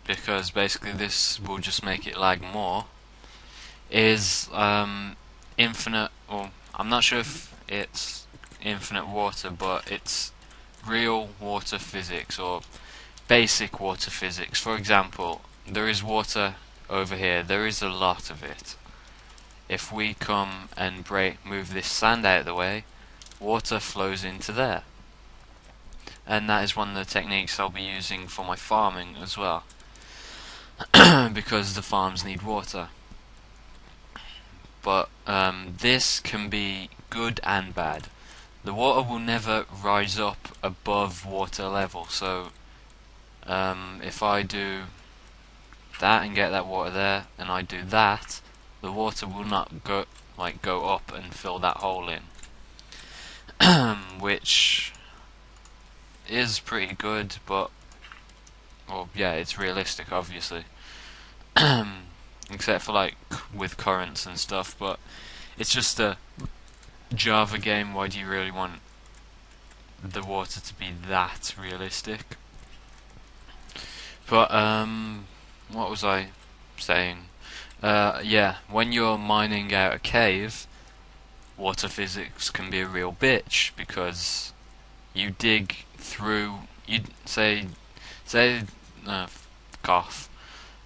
because basically this will just make it lag more, is infinite, or I'm not sure if it's infinite water, but it's real water physics or basic water physics. For example, there is water over here, there is a lot of it. If we come and move this sand out of the way, water flows into there. And that is one of the techniques I'll be using for my farming as well. Because the farms need water. But this can be good and bad. The water will never rise up above water level, so if I do that and get that water there, and I do that, the water will not go up and fill that hole in. Which is pretty good, but well, yeah, it's realistic, obviously. Except for like with currents and stuff, but it's just a Java game. Why do you really want the water to be that realistic? But what was I saying? Yeah, when you're mining out a cave, water physics can be a real bitch, because you dig through, you say cough.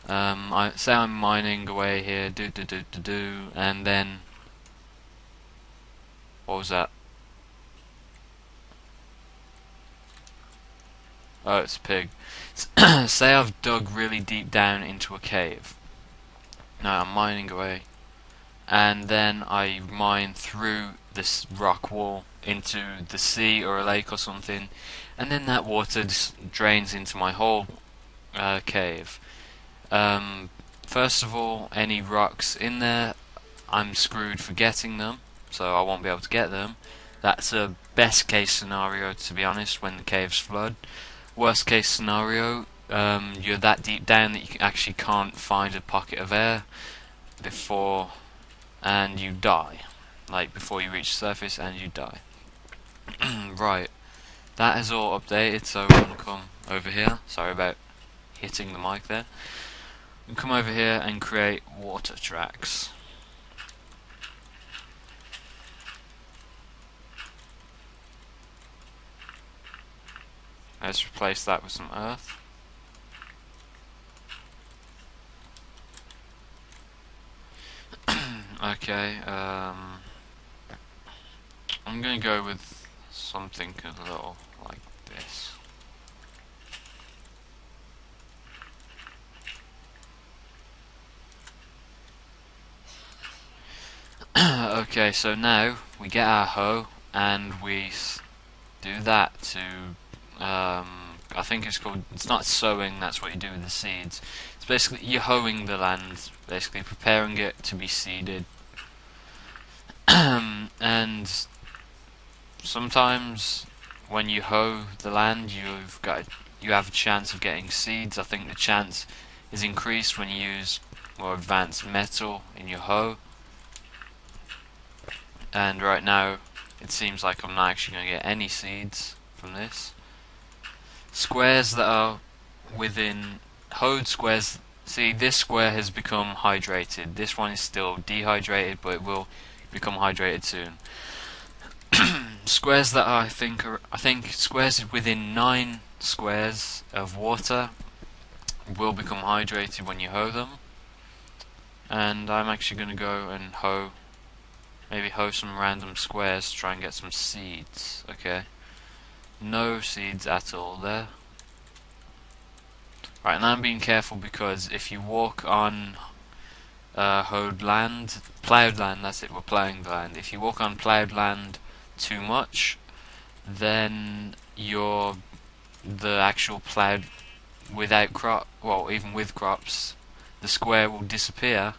Say I'm mining away here, and then what was that? Oh, it's a pig. Say I've dug really deep down into a cave. Now I'm mining away, and then I mine through this rock wall into the sea or a lake or something, and then that water drains into my whole cave. First of all, any rocks in there, I'm screwed for getting them, so I won't be able to get them. That's a best case scenario, to be honest, when the caves flood. Worst case scenario, you're that deep down that you actually can't find a pocket of air before, and you die. Like before you reach the surface, and you die. Right, that is all updated, so we're going to come over here. Sorry about hitting the mic there. We come over here and create water tracks. Let's replace that with some earth. Okay, I'm going to go with something a little like this. Okay, so now we get our hoe and we do that to I think it's not sowing, that's what you do with the seeds. It's basically you're hoeing the land, basically preparing it to be seeded. And sometimes when you hoe the land, you have a chance of getting seeds. I think the chance is increased when you use more advanced metal in your hoe. And right now it seems like I'm not actually going to get any seeds from this. Squares that are within hoed squares, see, this square has become hydrated. This one is still dehydrated, but it will become hydrated soon. Squares that are, I think squares within 9 squares of water will become hydrated when you hoe them. And I'm actually going to go and maybe hoe some random squares to try and get some seeds. Okay, no seeds at all there. Right, and I'm being careful because if you walk on hoed land, ploughed land, that's it, we're ploughing the land. If you walk on ploughed land too much, then the actual ploughed without even with crops, the square will disappear,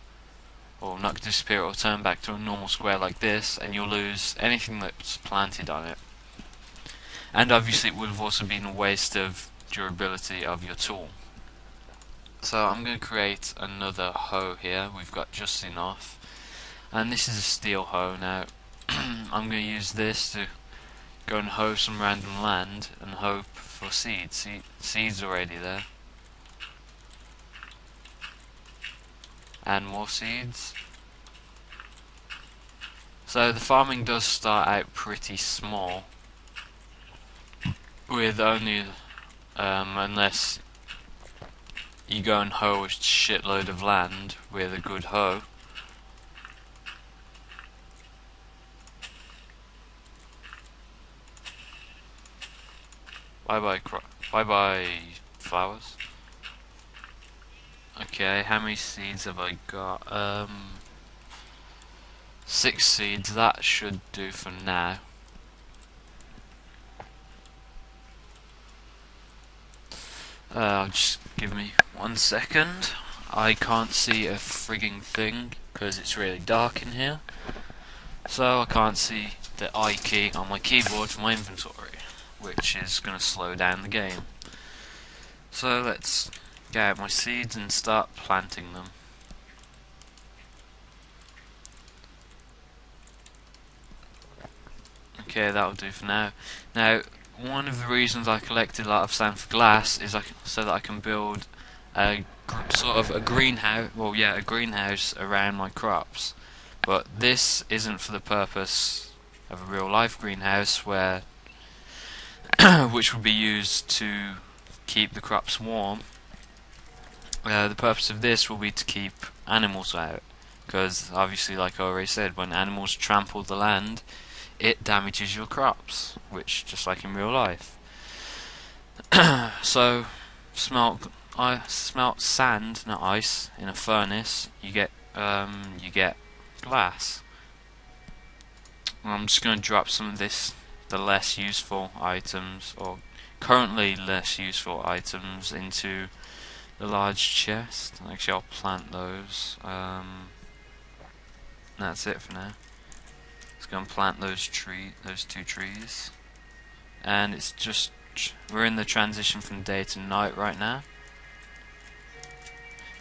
or not disappear, it will turn back to a normal square like this, and you'll lose anything that's planted on it. And obviously it would have also been a waste of durability of your tool. So I'm going to create another hoe here. We've got just enough, and this is a steel hoe. Now I'm going to use this to go and hoe some random land and hope for seeds. See, seeds already there. and more seeds. So the farming does start out pretty small, with only unless you go and hoe a shitload of land with a good hoe. Bye bye flowers. Okay, how many seeds have I got? 6 seeds, that should do for now. Just give me 1 second. I can't see a frigging thing because it's really dark in here. So I can't see the I key on my keyboard for my inventory, which is going to slow down the game. So let's get out my seeds and start planting them. Okay, that'll do for now. Now, one of the reasons I collected a lot of sand for glass is so that I can build a sort of a greenhouse. Well, yeah, a greenhouse around my crops. But this isn't for the purpose of a real life greenhouse, where which would be used to keep the crops warm. The purpose of this will be to keep animals out, because obviously, like I already said, when animals trample the land, it damages your crops, which just like in real life. So smelt sand, not ice, in a furnace. You get glass. I'm just going to drop some of the less useful items, or currently less useful items, into the large chest. Actually, I'll plant those. That's it for now. Let's go and plant those two trees. And it's just, we're in the transition from day to night right now.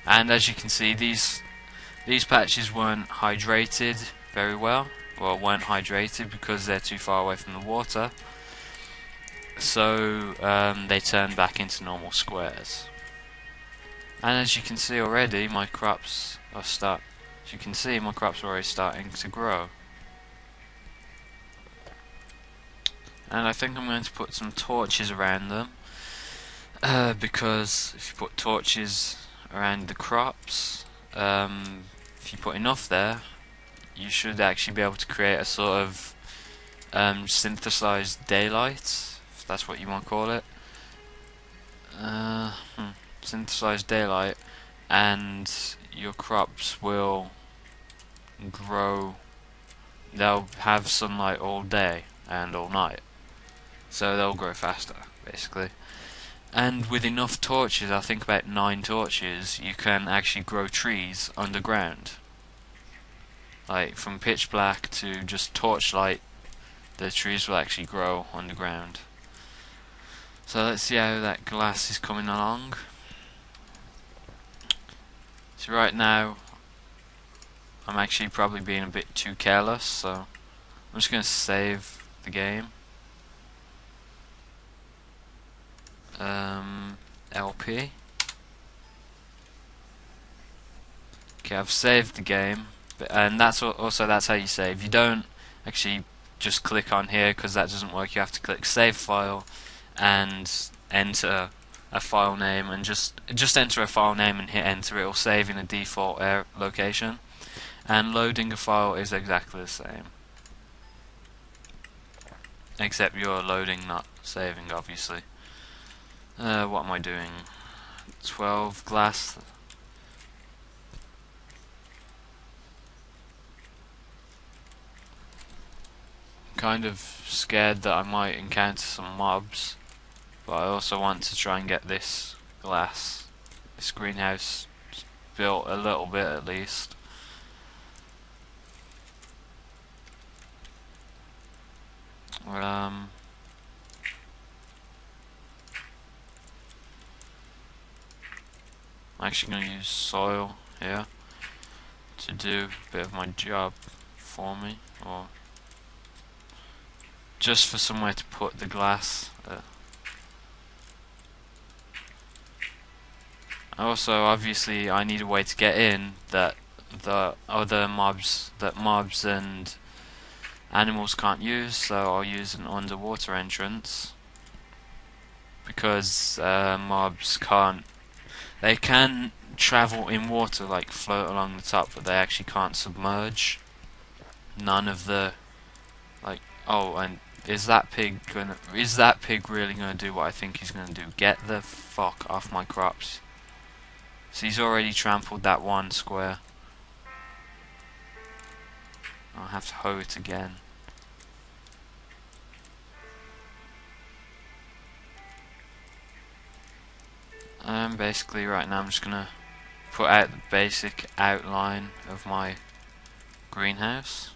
And as you can see, these patches weren't hydrated very well. Well, weren't hydrated because they're too far away from the water. So they turn back into normal squares. And as you can see already, my crops are already starting to grow. And I think I'm going to put some torches around them, because if you put torches around the crops, if you put enough there, you should actually be able to create a sort of synthesized daylight, if that's what you want to call it. Synthesized daylight, and your crops will grow. They'll have sunlight all day and all night, so they'll grow faster, basically. And with enough torches, I think about 9 torches, you can actually grow trees underground. Like from pitch black to just torchlight, the trees will actually grow underground. So let's see how that glass is coming along. So right now, I'm actually probably being a bit too careless, so I'm just going to save the game. LP. Okay, I've saved the game, and that's how you save. You don't actually just click on here, because that doesn't work. You have to click save file and enter a file name, and just enter a file name and hit enter. It will save in a default location, and loading a file is exactly the same, except you're loading, not saving, obviously. What am I doing? 12 glass. Kind of scared that I might encounter some mobs, but I also want to try and get this greenhouse built a little bit at least. I'm actually going to use soil here to do a bit of my job for me, or just for somewhere to put the glass. Also, obviously, I need a way to get in that the other mobs and animals can't use, so I'll use an underwater entrance because mobs can't. They can travel in water, like float along the top, but they actually can't submerge. None of the like. Oh, and Is that pig really gonna do what I think he's gonna do? Get the fuck off my crops. So he's already trampled that one square. I'll have to hoe it again. Basically right now I'm just gonna put out the basic outline of my greenhouse.